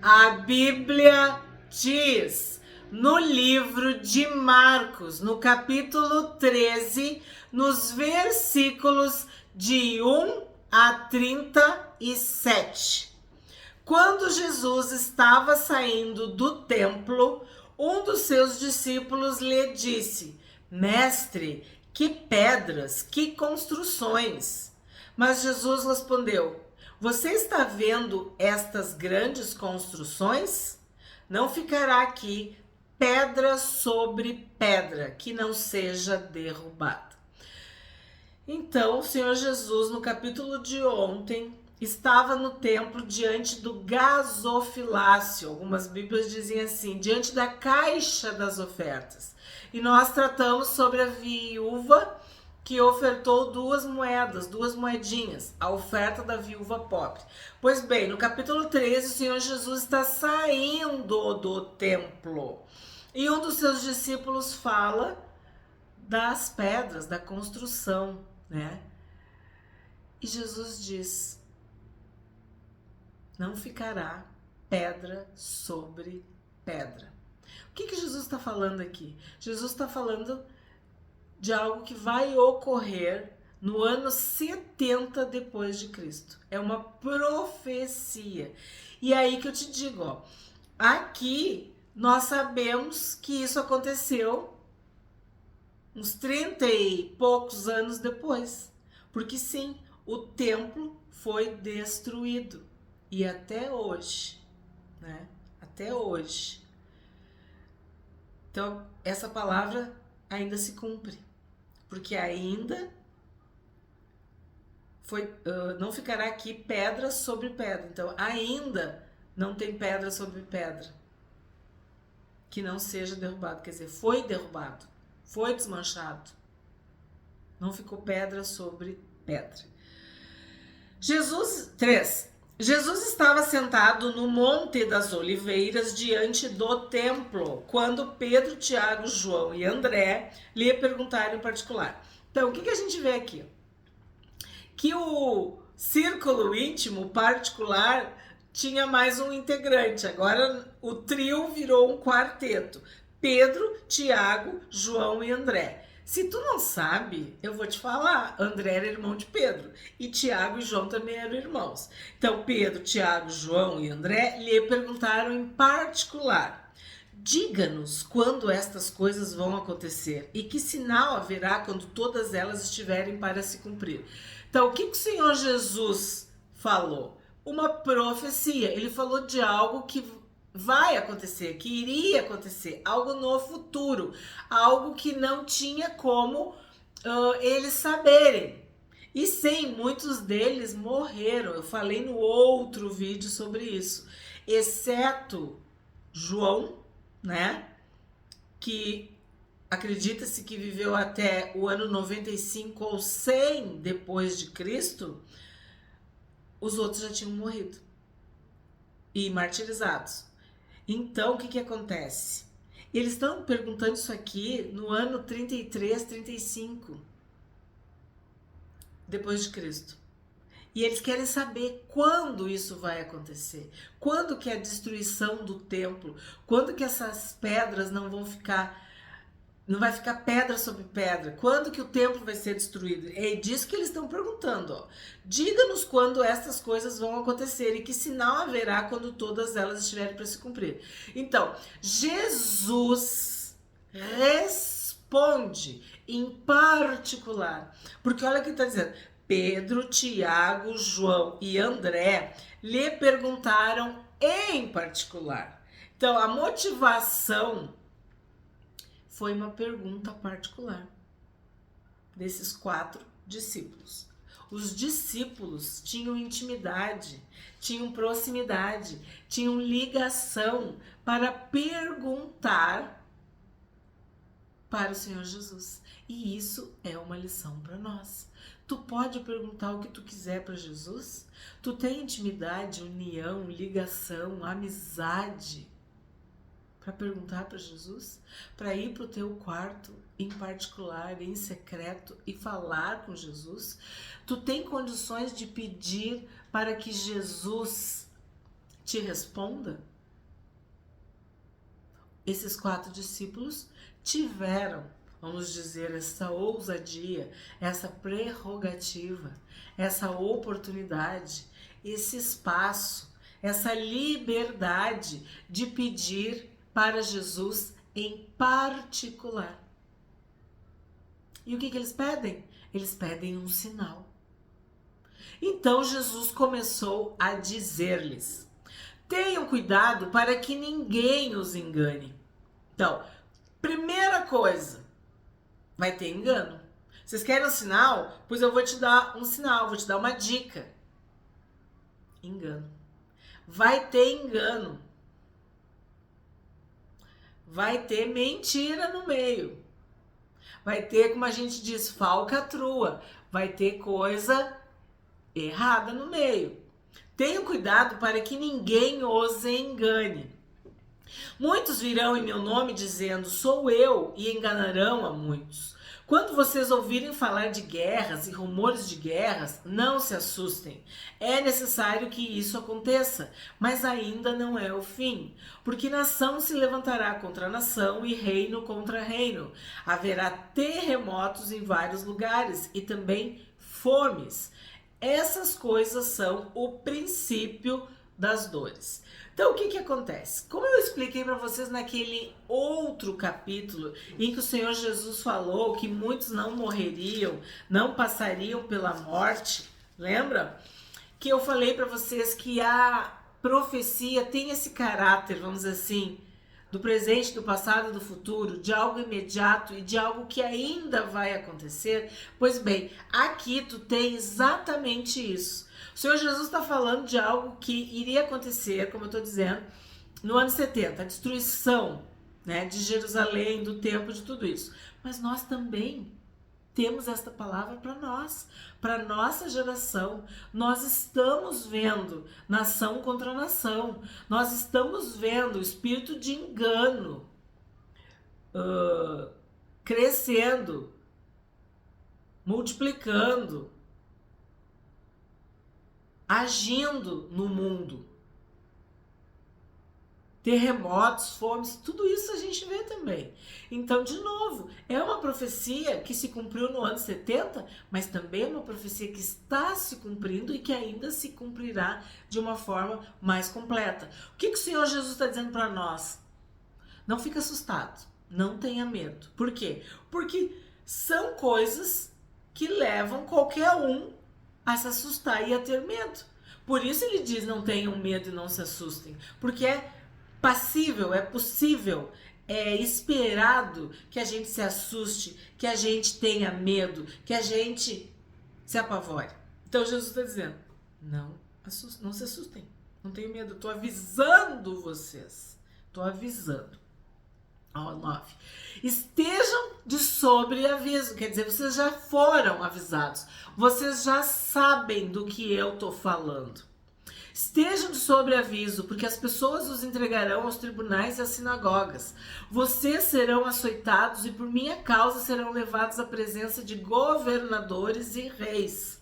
A Bíblia diz no livro de Marcos, no capítulo 13, nos versículos de 1 a 37. Quando Jesus estava saindo do templo, um dos seus discípulos lhe disse: Mestre, que pedras, que construções! Mas Jesus respondeu: Você está vendo estas grandes construções? Não ficará aqui pedra sobre pedra que não seja derrubada. Então, o Senhor Jesus, no capítulo de ontem, estava no templo diante do gasofilácio. Algumas Bíblias dizem assim, diante da caixa das ofertas. E nós tratamos sobre a viúva que ofertou 2 moedas, 2 moedinhas, a oferta da viúva pobre. Pois bem, no capítulo 13, o Senhor Jesus está saindo do templo. E um dos seus discípulos fala das pedras, da construção, né? E Jesus diz: não ficará pedra sobre pedra. O que Jesus está falando aqui? Jesus está falando de algo que vai ocorrer no ano 70 depois de Cristo. É uma profecia. E aí que eu te digo, ó, aqui nós sabemos que isso aconteceu uns 30 e poucos anos depois. Porque sim, o templo foi destruído. E até hoje, né? Até hoje. Então, essa palavra ainda se cumpre. Porque ainda não ficará aqui pedra sobre pedra. Então, ainda não tem pedra sobre pedra que não seja derrubado. Quer dizer, foi derrubado, foi desmanchado. Não ficou pedra sobre pedra. Jesus estava sentado no Monte das Oliveiras diante do templo, quando Pedro, Tiago, João e André lhe perguntaram em particular. Então, o que a gente vê aqui? Que o círculo íntimo particular tinha mais um integrante. Agora o trio virou um quarteto. Pedro, Tiago, João e André. Se tu não sabe, eu vou te falar, André era irmão de Pedro e Tiago e João também eram irmãos. Então Pedro, Tiago, João e André lhe perguntaram em particular: diga-nos quando estas coisas vão acontecer e que sinal haverá quando todas elas estiverem para se cumprir. Então, o que o Senhor Jesus falou? Uma profecia. Ele falou de algo que vai acontecer, que iria acontecer, algo no futuro, algo que não tinha como eles saberem. E sim, muitos deles morreram. Eu falei no outro vídeo sobre isso, exceto João, né? Que acredita-se que viveu até o ano 95 ou 100 depois de Cristo. Os outros já tinham morrido e martirizados. Então, o que acontece? Eles estão perguntando isso aqui no ano 33, 35 depois de Cristo. E eles querem saber quando isso vai acontecer. Quando que a destruição do templo, quando que essas pedras não vai ficar pedra sobre pedra. Quando que o templo vai ser destruído? É disso que eles estão perguntando. Ó. Diga-nos quando essas coisas vão acontecer e que sinal haverá quando todas elas estiverem para se cumprir. Então, Jesus responde em particular. Porque olha o que está dizendo. Pedro, Tiago, João e André lhe perguntaram em particular. Então, a motivação foi uma pergunta particular desses 4 discípulos. Os discípulos tinham intimidade, tinham proximidade, tinham ligação para perguntar para o Senhor Jesus. E isso é uma lição para nós. Tu pode perguntar o que tu quiser para Jesus? Tu tem intimidade, união, ligação, amizade para perguntar para Jesus, para ir para o teu quarto em particular, em secreto e falar com Jesus? Tu tem condições de pedir para que Jesus te responda? esses 4 discípulos tiveram, vamos dizer, essa ousadia, essa prerrogativa, essa oportunidade, esse espaço, essa liberdade de pedir para Jesus em particular. E o que eles pedem? Eles pedem um sinal. Então Jesus começou a dizer-lhes: tenham cuidado para que ninguém os engane. Então, primeira coisa, vai ter engano. Vocês querem um sinal? Pois eu vou te dar um sinal, vou te dar uma dica. Engano. Vai ter engano. Vai ter mentira no meio. Vai ter, como a gente diz, falcatrua. Vai ter coisa errada no meio. Tenham cuidado para que ninguém os engane. Muitos virão em meu nome dizendo, sou eu, e enganarão a muitos. Quando vocês ouvirem falar de guerras e rumores de guerras, não se assustem. É necessário que isso aconteça, mas ainda não é o fim. Porque nação se levantará contra nação e reino contra reino. Haverá terremotos em vários lugares e também fomes. Essas coisas são o princípio das dores. Então, o que acontece? Como eu expliquei para vocês naquele outro capítulo em que o Senhor Jesus falou que muitos não morreriam, não passariam pela morte, lembra? Que eu falei para vocês que a profecia tem esse caráter, vamos dizer assim, do presente, do passado e do futuro, de algo imediato e de algo que ainda vai acontecer. Pois bem, aqui tu tem exatamente isso. O Senhor Jesus está falando de algo que iria acontecer, como eu estou dizendo, no ano 70, a destruição, né, de Jerusalém, do templo, de tudo isso. Mas nós também temos esta palavra para nossa geração. Nós estamos vendo nação contra nação. Nós estamos vendo o espírito de engano crescendo, multiplicando, agindo no mundo. Terremotos, fomes, tudo isso a gente vê também. Então, de novo, é uma profecia que se cumpriu no ano 70, mas também é uma profecia que está se cumprindo e que ainda se cumprirá de uma forma mais completa. O que o Senhor Jesus está dizendo para nós? Não fique assustado, não tenha medo. Por quê? Porque são coisas que levam qualquer um a se assustar e a ter medo. Por isso ele diz, não tenham medo e não se assustem. Porque é passível, é possível, é esperado que a gente se assuste, que a gente tenha medo, que a gente se apavore. Então Jesus está dizendo, não se assustem, não tenham medo, estou avisando vocês, estou avisando. Ó, 9. Estejam de sobreaviso, quer dizer, vocês já foram avisados, vocês já sabem do que eu estou falando. Estejam de sobreaviso, porque as pessoas os entregarão aos tribunais e às sinagogas. Vocês serão açoitados e por minha causa serão levados à presença de governadores e reis,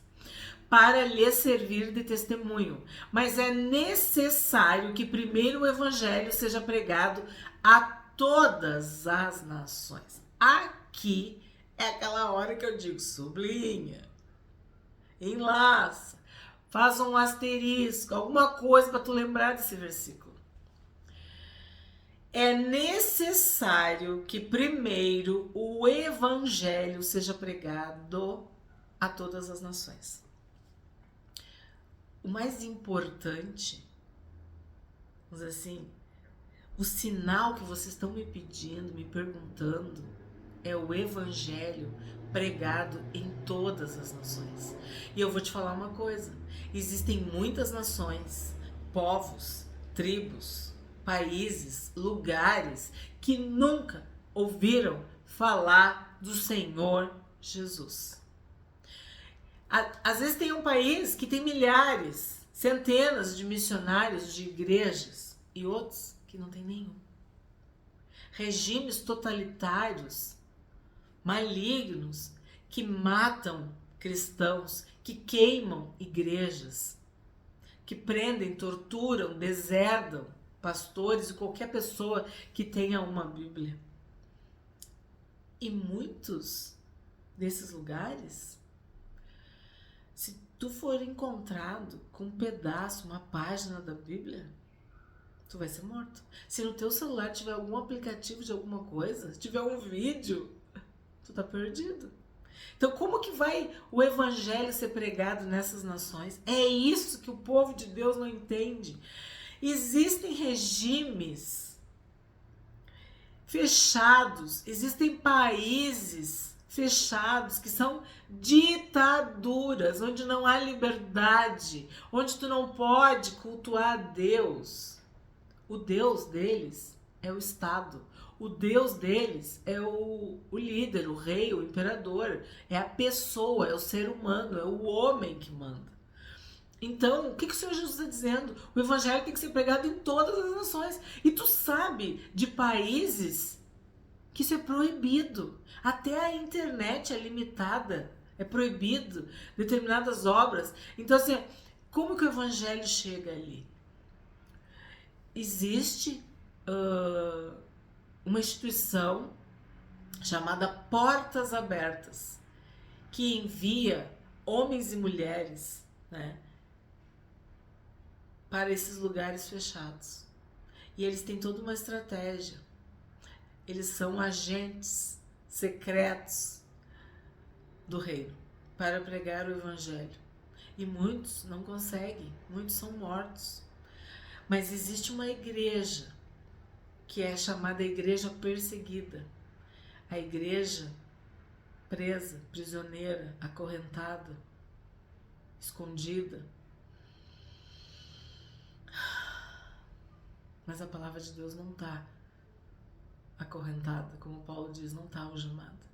para lhes servir de testemunho. Mas é necessário que primeiro o evangelho seja pregado a todas as nações. Aqui é aquela hora que eu digo, sublinha, enlaça, faz um asterisco, alguma coisa para tu lembrar desse versículo. É necessário que primeiro o evangelho seja pregado a todas as nações. O mais importante, vamos dizer assim, o sinal que vocês estão me pedindo, me perguntando, é o evangelho pregado em todas as nações. E eu vou te falar uma coisa, existem muitas nações, povos, tribos, países, lugares que nunca ouviram falar do Senhor Jesus. Às vezes tem um país que tem milhares, centenas de missionários de igrejas e outros que não tem nenhum. Regimes totalitários, malignos, que matam cristãos, que queimam igrejas, que prendem, torturam, deserdam pastores e qualquer pessoa que tenha uma Bíblia. E muitos desses lugares, se tu for encontrado com um pedaço, uma página da Bíblia, tu vai ser morto. Se no teu celular tiver algum aplicativo de alguma coisa, se tiver um vídeo, tu tá perdido. Então, como que vai o evangelho ser pregado nessas nações? É isso que o povo de Deus não entende. Existem regimes fechados, existem países fechados que são ditaduras, onde não há liberdade, onde tu não pode cultuar a Deus. O Deus deles é o Estado. O Deus deles é o líder, o rei, o imperador. É a pessoa, é o ser humano, é o homem que manda. Então, o que o Senhor Jesus está dizendo? O evangelho tem que ser pregado em todas as nações. E tu sabe de países que isso é proibido. Até a internet é limitada. É proibido determinadas obras. Então, assim, como que o evangelho chega ali? Existe uma instituição chamada Portas Abertas, que envia homens e mulheres, né, para esses lugares fechados. E eles têm toda uma estratégia. Eles são agentes secretos do reino para pregar o evangelho. E muitos não conseguem, muitos são mortos. Mas existe uma igreja que é chamada igreja perseguida. A igreja presa, prisioneira, acorrentada, escondida. Mas a palavra de Deus não está acorrentada, como Paulo diz, não está algemada.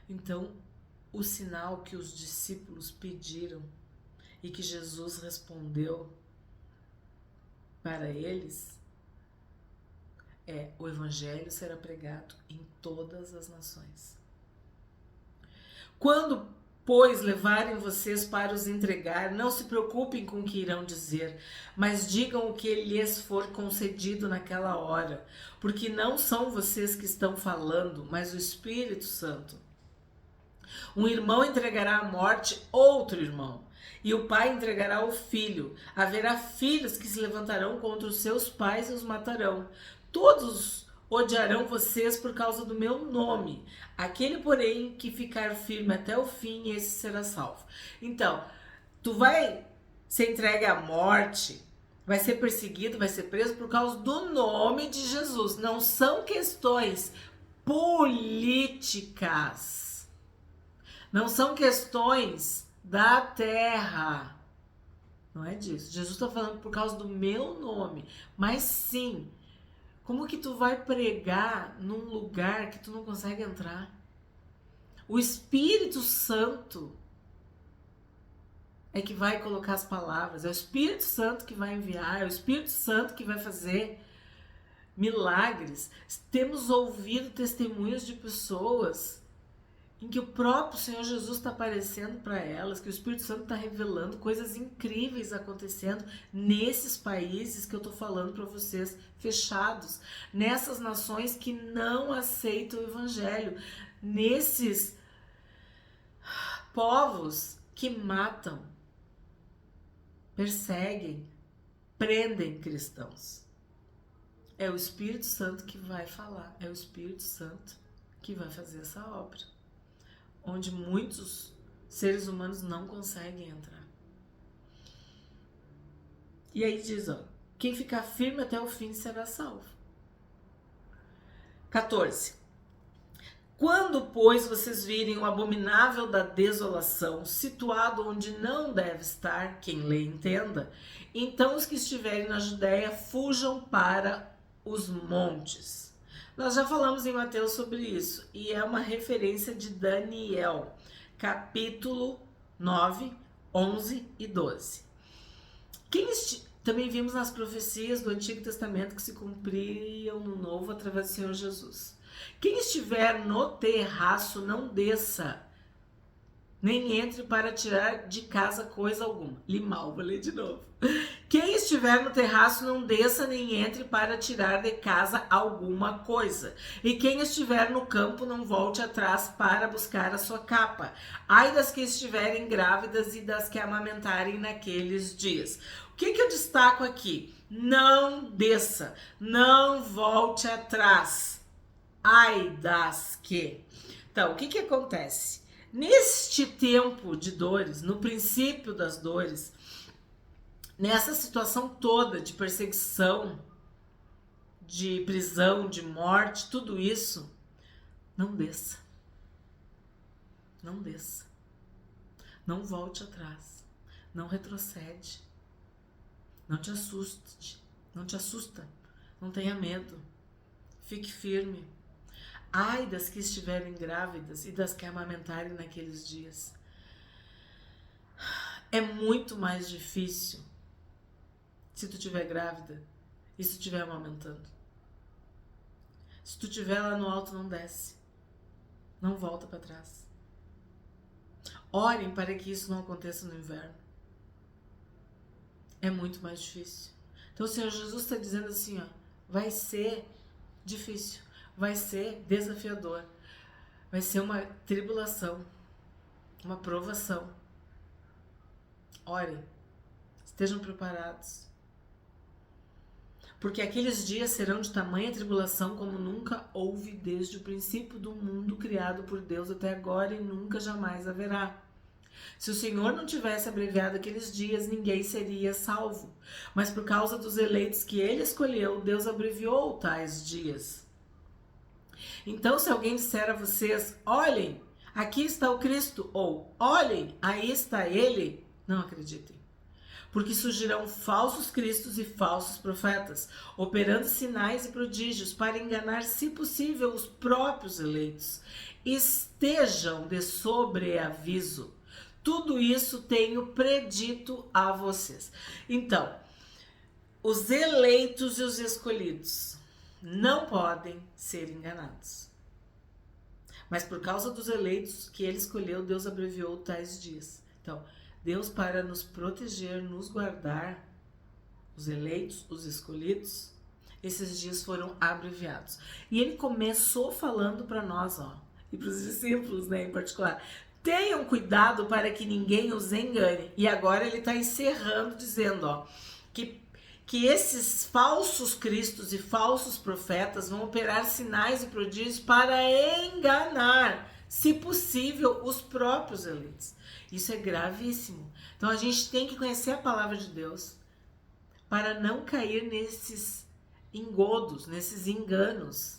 Então, o sinal que os discípulos pediram e que Jesus respondeu para eles é: o evangelho será pregado em todas as nações. Quando, pois, levarem vocês para os entregar, não se preocupem com o que irão dizer, mas digam o que lhes for concedido naquela hora, porque não são vocês que estão falando, mas o Espírito Santo. Um irmão entregará à morte outro irmão, e o pai entregará o filho. Haverá filhos que se levantarão contra os seus pais e os matarão. Todos odiarão vocês por causa do meu nome. Aquele, porém, que ficar firme até o fim, esse será salvo. Então, tu vai ser entregue à morte, vai ser perseguido, vai ser preso por causa do nome de Jesus. Não são questões políticas. Não são questões da terra. Não é disso. Jesus está falando por causa do meu nome. Mas sim, como que tu vai pregar num lugar que tu não consegue entrar? O Espírito Santo é que vai colocar as palavras. É o Espírito Santo que vai enviar. É o Espírito Santo que vai fazer milagres. Temos ouvido testemunhos de pessoas em que o próprio Senhor Jesus está aparecendo para elas, que o Espírito Santo está revelando coisas incríveis acontecendo nesses países que eu estou falando para vocês, fechados, nessas nações que não aceitam o Evangelho, nesses povos que matam, perseguem, prendem cristãos. É o Espírito Santo que vai falar, é o Espírito Santo que vai fazer essa obra, onde muitos seres humanos não conseguem entrar. E aí diz, ó, quem ficar firme até o fim será salvo. 14. Quando, pois, vocês virem o abominável da desolação, situado onde não deve estar, quem lê entenda, então os que estiverem na Judéia fujam para os montes. Nós já falamos em Mateus sobre isso, e é uma referência de Daniel, capítulo 9, 11 e 12. Também vimos nas profecias do Antigo Testamento que se cumpriam no Novo através do Senhor Jesus. Quem estiver no terraço, não desça nem entre para tirar de casa coisa alguma. Limal, vou ler de novo. Quem estiver no terraço não desça nem entre para tirar de casa alguma coisa. E quem estiver no campo não volte atrás para buscar a sua capa. Ai das que estiverem grávidas e das que amamentarem naqueles dias. O que eu destaco aqui? Não desça, não volte atrás. Ai das que. Então, o que acontece? Neste tempo de dores, no princípio das dores, nessa situação toda de perseguição, de prisão, de morte, tudo isso, não desça. Não desça. Não volte atrás. Não retrocede. Não te assuste. Não te assusta. Não tenha medo. Fique firme. Ai das que estiverem grávidas e das que amamentarem naqueles dias. É muito mais difícil se tu estiver grávida e se tu estiver amamentando. Se tu estiver lá no alto, não desce. Não volta para trás. Orem para que isso não aconteça no inverno. É muito mais difícil. Então o Senhor Jesus está dizendo assim, ó, vai ser difícil, vai ser desafiador, vai ser uma tribulação, uma provação. Orem, estejam preparados. Porque aqueles dias serão de tamanha tribulação como nunca houve desde o princípio do mundo criado por Deus até agora e nunca jamais haverá. Se o Senhor não tivesse abreviado aqueles dias, ninguém seria salvo. Mas por causa dos eleitos que ele escolheu, Deus abreviou tais dias. Então, se alguém disser a vocês, olhem, aqui está o Cristo, ou olhem, aí está ele, não acreditem. Porque surgirão falsos cristos e falsos profetas, operando sinais e prodígios para enganar, se possível, os próprios eleitos. Estejam de sobreaviso. Tudo isso tenho predito a vocês. Então, os eleitos e os escolhidos não podem ser enganados. Mas por causa dos eleitos que ele escolheu, Deus abreviou tais dias. Então, Deus, para nos proteger, nos guardar, os eleitos, os escolhidos, esses dias foram abreviados. E ele começou falando para nós, ó, e para os discípulos, né, em particular, tenham cuidado para que ninguém os engane. E agora ele está encerrando dizendo, ó, que esses falsos cristos e falsos profetas vão operar sinais e prodígios para enganar, se possível, os próprios eleitos. Isso é gravíssimo. Então a gente tem que conhecer a palavra de Deus para não cair nesses engodos, nesses enganos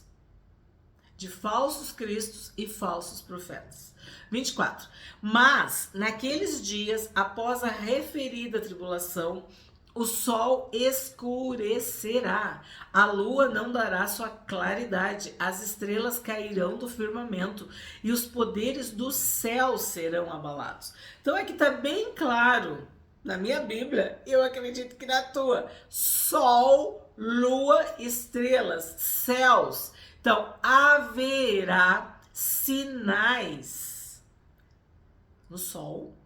de falsos cristos e falsos profetas. 24. Mas naqueles dias, após a referida tribulação, o sol escurecerá, a lua não dará sua claridade, as estrelas cairão do firmamento e os poderes do céu serão abalados. Então aqui está bem claro, na minha Bíblia, eu acredito que na tua, sol, lua, estrelas, céus. Então haverá sinais no sol,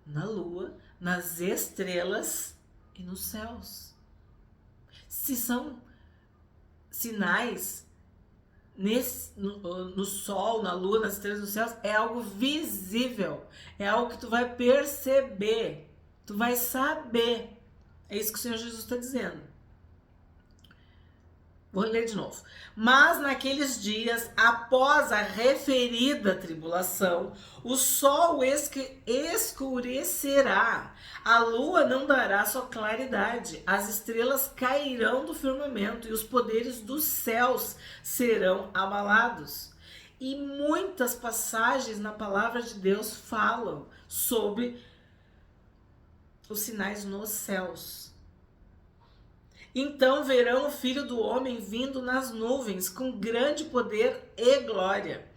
na lua, nas estrelas e nos céus. Se são sinais no sol, na lua, nas estrelas, nos céus, é algo visível, é algo que tu vai perceber, tu vai saber. É isso que o Senhor Jesus está dizendo. Vou ler de novo. Mas naqueles dias, após a referida tribulação, o sol escurecerá, a lua não dará sua claridade, as estrelas cairão do firmamento e os poderes dos céus serão abalados. E muitas passagens na palavra de Deus falam sobre os sinais nos céus. Então verão o Filho do Homem vindo nas nuvens com grande poder e glória.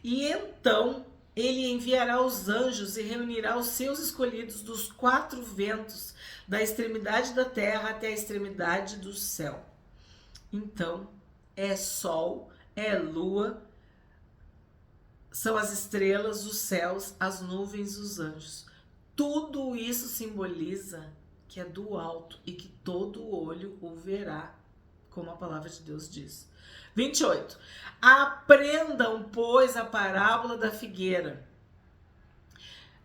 E então ele enviará os anjos e reunirá os seus escolhidos dos quatro ventos, da extremidade da terra até a extremidade do céu. Então é sol, é lua, são as estrelas, os céus, as nuvens, os anjos. Tudo isso simboliza que é do alto e que todo olho o verá, como a palavra de Deus diz. 28. Aprendam, pois, a parábola da figueira.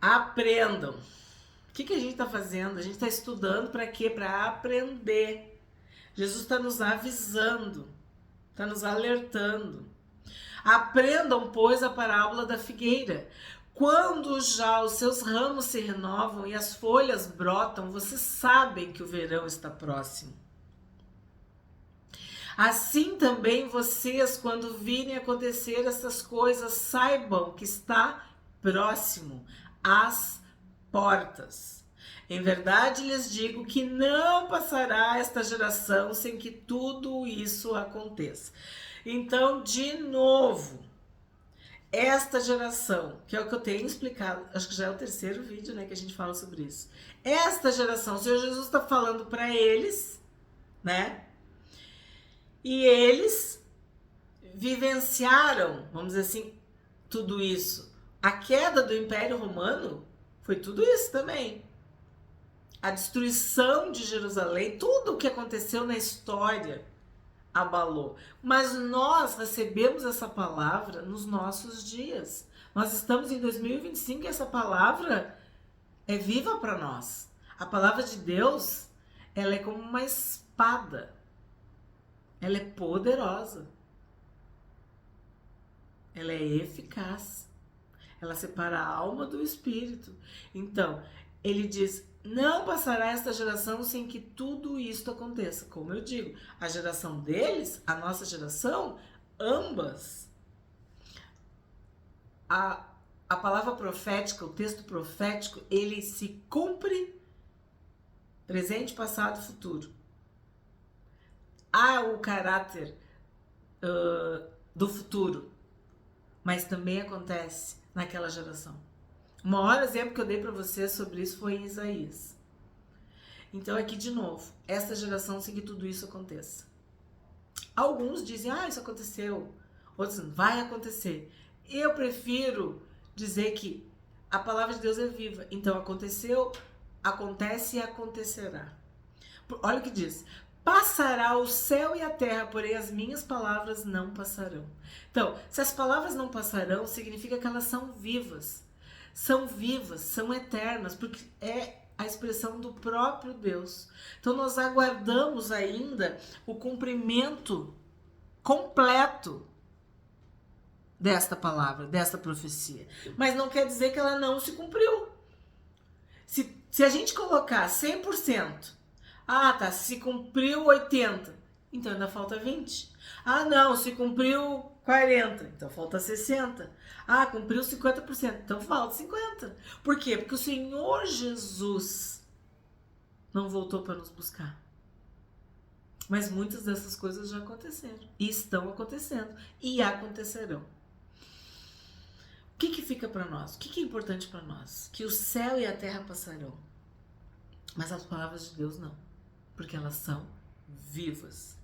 Aprendam. O que a gente está fazendo? A gente está estudando para quê? Para aprender. Jesus está nos avisando, está nos alertando. Aprendam, pois, a parábola da figueira. Quando já os seus ramos se renovam e as folhas brotam, vocês sabem que o verão está próximo. Assim também vocês, quando virem acontecer essas coisas, saibam que está próximo às portas. Em verdade lhes digo que não passará esta geração sem que tudo isso aconteça. Então, de novo, esta geração, que é o que eu tenho explicado, acho que já é o terceiro vídeo, né, que a gente fala sobre isso. Esta geração, o Senhor Jesus está falando para eles, né? E eles vivenciaram, vamos dizer assim, tudo isso. A queda do Império Romano foi tudo isso também. A destruição de Jerusalém, tudo o que aconteceu na história abalou. Mas nós recebemos essa palavra nos nossos dias. Nós estamos em 2025 e essa palavra é viva para nós. A palavra de Deus, ela é como uma espada. Ela é poderosa. Ela é eficaz. Ela separa a alma do espírito. Então, ele diz: não passará esta geração sem que tudo isto aconteça. Como eu digo, a geração deles, a nossa geração, ambas. A palavra profética, o texto profético, ele se cumpre presente, passado e futuro. Há o caráter do futuro, mas também acontece naquela geração. O maior exemplo que eu dei para vocês sobre isso foi em Isaías. Então aqui de novo, essa geração sem que tudo isso aconteça. Alguns dizem, isso aconteceu. Outros dizem, vai acontecer. Eu prefiro dizer que a palavra de Deus é viva. Então aconteceu, acontece e acontecerá. Olha o que diz. Passará o céu e a terra, porém as minhas palavras não passarão. Então, se as palavras não passarão, significa que elas são vivas. São vivas, são eternas, porque é a expressão do próprio Deus. Então nós aguardamos ainda o cumprimento completo desta palavra, desta profecia. Mas não quer dizer que ela não se cumpriu. Se a gente colocar 100%, se cumpriu 80%, então ainda falta 20%. Não, se cumpriu 40%, então falta 60%. Cumpriu 50%, então falta 50%. Por quê? Porque o Senhor Jesus não voltou para nos buscar. Mas muitas dessas coisas já aconteceram, e estão acontecendo, e acontecerão. O que fica para nós? O que é importante para nós? Que o céu e a terra passarão, mas as palavras de Deus não, porque elas são vivas.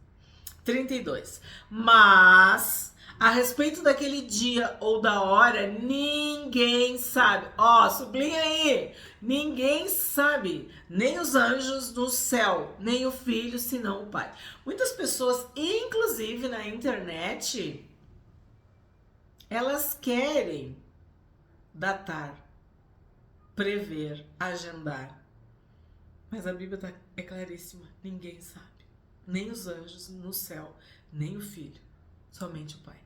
32. Mas a respeito daquele dia ou da hora, ninguém sabe. Sublinha aí. Ninguém sabe. Nem os anjos do céu, nem o Filho, senão o Pai. Muitas pessoas, inclusive na internet, elas querem datar, prever, agendar. Mas a Bíblia é claríssima. Ninguém sabe. Nem os anjos no céu, nem o Filho. Somente o Pai.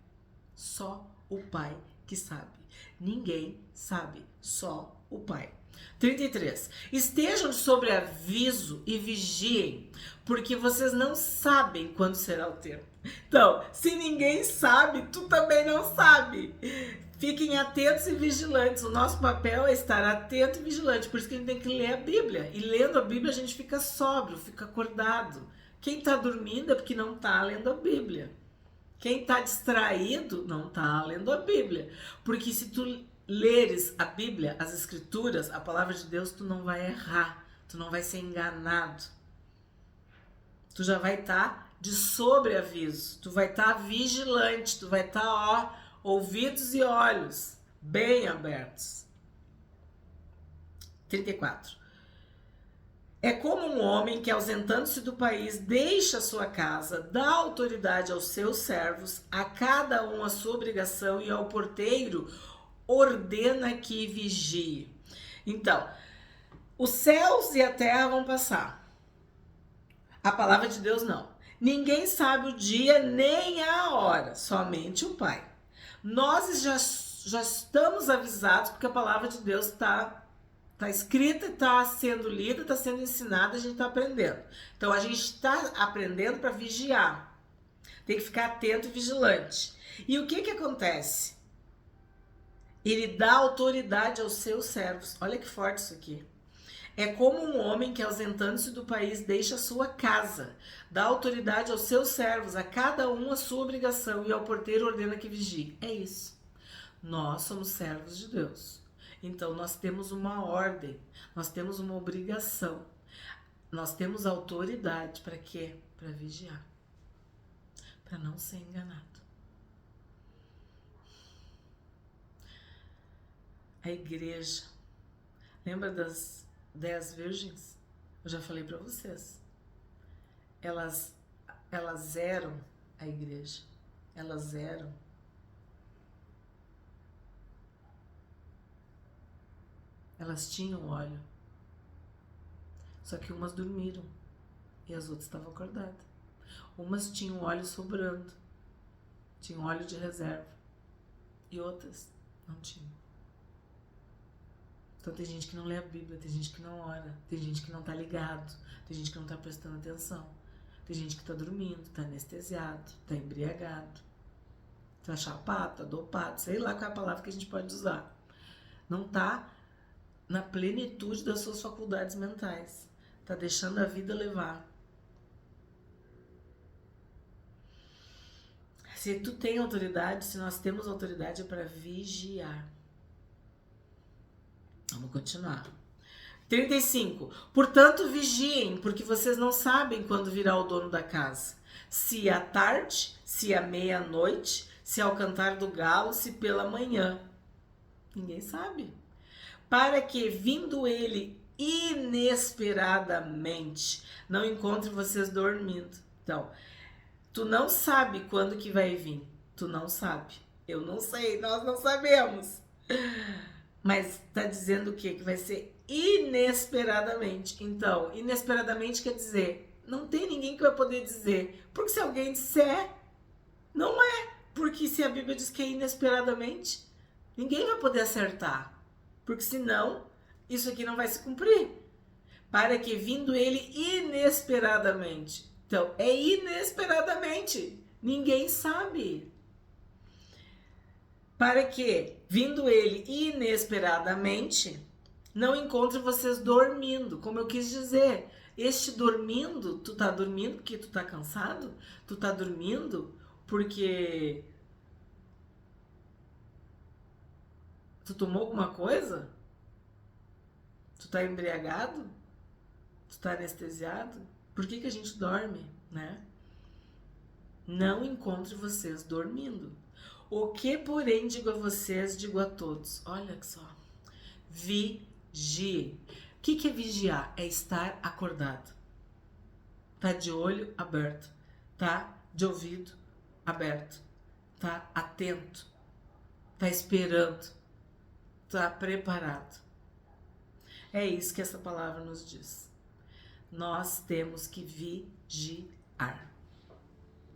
Só o Pai que sabe. Ninguém sabe, só o Pai. 33. Estejam sobre aviso e vigiem, porque vocês não sabem quando será o tempo. Então, se ninguém sabe, tu também não sabe. Fiquem atentos e vigilantes. O nosso papel é estar atento e vigilante. Por isso que a gente tem que ler a Bíblia. E lendo a Bíblia a gente fica sóbrio, fica acordado. Quem está dormindo é porque não está lendo a Bíblia. Quem está distraído não está lendo a Bíblia. Porque se tu leres a Bíblia, as Escrituras, a palavra de Deus, tu não vai errar. Tu não vai ser enganado. Tu já vai estar de sobreaviso. Tu vai estar vigilante. Tu vai estar, ouvidos e olhos bem abertos. 34. É como um homem que, ausentando-se do país, deixa sua casa, dá autoridade aos seus servos, a cada um a sua obrigação, e ao porteiro ordena que vigie. Então, os céus e a terra vão passar. A palavra de Deus não. Ninguém sabe o dia nem a hora, somente o Pai. Nós já estamos avisados porque a palavra de Deus está escrita, está sendo lida, está sendo ensinada, a gente está aprendendo. Então a gente está aprendendo para vigiar. Tem que ficar atento e vigilante. E o que acontece? Ele dá autoridade aos seus servos. Olha que forte isso aqui. É como um homem que, ausentando-se do país, deixa a sua casa, dá autoridade aos seus servos, a cada um a sua obrigação, e ao porteiro ordena que vigie. É isso. Nós somos servos de Deus. Então nós temos uma ordem, nós temos uma obrigação, nós temos autoridade para quê? Para vigiar, para não ser enganado. A igreja, lembra das 10 virgens? Eu já falei para vocês. Elas eram a igreja. Elas eram. Elas tinham óleo. Só que umas dormiram e as outras estavam acordadas. Umas tinham óleo sobrando. Tinham óleo de reserva. E outras não tinham. Então tem gente que não lê a Bíblia, tem gente que não ora, tem gente que não tá ligado, tem gente que não tá prestando atenção, tem gente que tá dormindo, tá anestesiado, tá embriagado, tá chapado, tá dopado, sei lá qual é a palavra que a gente pode usar. Não tá na plenitude das suas faculdades mentais, tá deixando a vida levar. Se tu tem autoridade, se nós temos autoridade, é para vigiar. Vamos continuar. 35. Portanto, vigiem, porque vocês não sabem quando virá o dono da casa. Se à tarde, se à meia-noite, se ao cantar do galo, se pela manhã. Ninguém sabe. Para que, vindo ele inesperadamente, não encontre vocês dormindo. Então, tu não sabe quando que vai vir. Tu não sabe. Eu não sei, nós não sabemos. Mas tá dizendo o quê? Que vai ser inesperadamente. Então, inesperadamente quer dizer, não tem ninguém que vai poder dizer. Porque se alguém disser, não é. Porque se a Bíblia diz que é inesperadamente, ninguém vai poder acertar. Porque senão, isso aqui não vai se cumprir. Para que, vindo ele inesperadamente. Então, é inesperadamente. Ninguém sabe. Para que, vindo ele inesperadamente, não encontre vocês dormindo. Como eu quis dizer, este dormindo, tu tá dormindo porque tu tá cansado? Tu tá dormindo porque tu tomou alguma coisa? Tu tá embriagado? Tu tá anestesiado? Por que a gente dorme, né? Não encontre vocês dormindo. O que, porém, digo a vocês, digo a todos. Olha só. Vigiem. O que é vigiar? É estar acordado. Tá de olho aberto. Tá de ouvido aberto. Tá atento. Tá esperando. Tá preparado. É isso que essa palavra nos diz. Nós temos que vigiar.